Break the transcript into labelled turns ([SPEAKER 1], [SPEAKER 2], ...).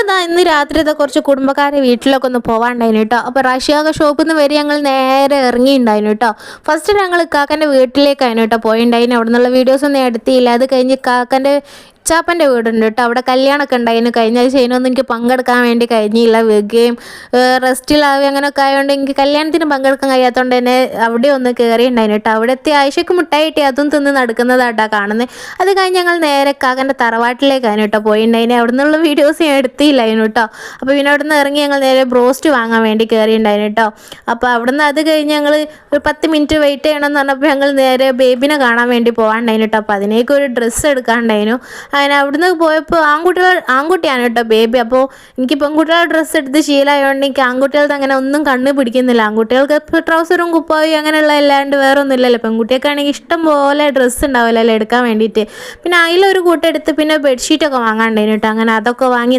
[SPEAKER 1] ഇതാ ഇന്ന് രാത്രിത്തെ കുറച്ച് കുടുംബക്കാരെ വീട്ടിലൊക്കെ ഒന്ന് പോകാണ്ടായിരുന്നു കേട്ടോ. അപ്പോൾ റഷ്യാക ഷോപ്പിൽ നിന്ന് വരെ ഞങ്ങൾ നേരെ ഇറങ്ങിയിട്ടുണ്ടായിരുന്നു കേട്ടോ. ഫസ്റ്റ് ഞങ്ങൾ കാക്കൻ്റെ വീട്ടിലേക്കായിരുന്നു കേട്ടോ പോയിണ്ടായിരുന്നു. അവിടെ നിന്നുള്ള വീഡിയോസൊന്നും എടുത്തില്ല. അത് കഴിഞ്ഞ് കാക്കൻ്റെ ഇച്ചാപ്പൻ്റെ വീടുണ്ട് കേട്ടോ. അവിടെ കല്യാണമൊക്കെ ഉണ്ടായിരുന്നു. കഴിഞ്ഞ ആഴ്ച അതിനൊന്നും എനിക്ക് പങ്കെടുക്കാൻ വേണ്ടി കഴിഞ്ഞില്ല. വെക്കുകയും റെസ്റ്റിലാവുകയും അങ്ങനെയൊക്കെ ആയതുകൊണ്ട് എനിക്ക് കല്യാണത്തിന് പങ്കെടുക്കാൻ കഴിയാത്തതുകൊണ്ട് തന്നെ അവിടെ ഒന്ന് കയറിയിട്ടുണ്ടായിരുന്നു കേട്ടോ. അവിടെ എത്തി ആഴ്ചക്ക് മുട്ടായി കിട്ടി അതും തിന്ന് നടക്കുന്നതായിട്ടാ കാണുന്നത്. അത് കഴിഞ്ഞ് ഞങ്ങൾ നേരെ കാക്കൻ്റെ തറവാട്ടിലേക്കായിരുന്നു കേട്ടോ പോയിട്ടുണ്ടായിരുന്നു. അവിടെ നിന്നുള്ള വീഡിയോസ് ഞാൻ എടുത്തില്ലായിരുന്നു കേട്ടോ. അപ്പോൾ പിന്നെ അവിടെ നിന്ന് ഇറങ്ങി ഞങ്ങൾ നേരെ ബ്രോസ്റ്റ് വാങ്ങാൻ വേണ്ടി കയറിയിട്ടുണ്ടായിരുന്നു കേട്ടോ. അപ്പോൾ അവിടെ നിന്ന് അത് കഴിഞ്ഞ് ഞങ്ങൾ ഒരു 10 മിനിറ്റ് വെയിറ്റ് ചെയ്യണമെന്ന് പറഞ്ഞപ്പോൾ ഞങ്ങൾ നേരെ ബേബിനെ കാണാൻ വേണ്ടി പോകാനുണ്ടായിരുന്നു കേട്ടോ. അപ്പോൾ അതിനേക്ക് ഒരു ഡ്രസ്സ് എടുക്കാനുണ്ടായിരുന്നു. അങ്ങനെ അവിടുന്ന് പോയപ്പോൾ ആൺകുട്ടിയാണ് കേട്ടോ ബേബി. അപ്പോൾ എനിക്ക് പെൺകുട്ടികളുടെ ഡ്രസ്സ് എടുത്ത് ശീലമായതുകൊണ്ട് എനിക്ക് ആൺകുട്ടികളുടെ അങ്ങനെ ഒന്നും കണ്ണ് പിടിക്കുന്നില്ല. ആൺകുട്ടികൾക്ക് ഇപ്പോൾ ട്രൗസറും കുപ്പായും അങ്ങനെയുള്ള അല്ലാണ്ട് വേറെ ഒന്നും ഇല്ലല്ലോ. പെൺകുട്ടിയൊക്കെയാണെങ്കിൽ ഇഷ്ടം പോലെ ഡ്രസ്സ് ഉണ്ടാവില്ലല്ലോ എടുക്കാൻ വേണ്ടിയിട്ട്. പിന്നെ അതിലൊരു കൂട്ടെടുത്ത് പിന്നെ ബെഡ്ഷീറ്റൊക്കെ വാങ്ങാണ്ടായിരുന്നു കേട്ടോ. അങ്ങനെ അതൊക്കെ വാങ്ങി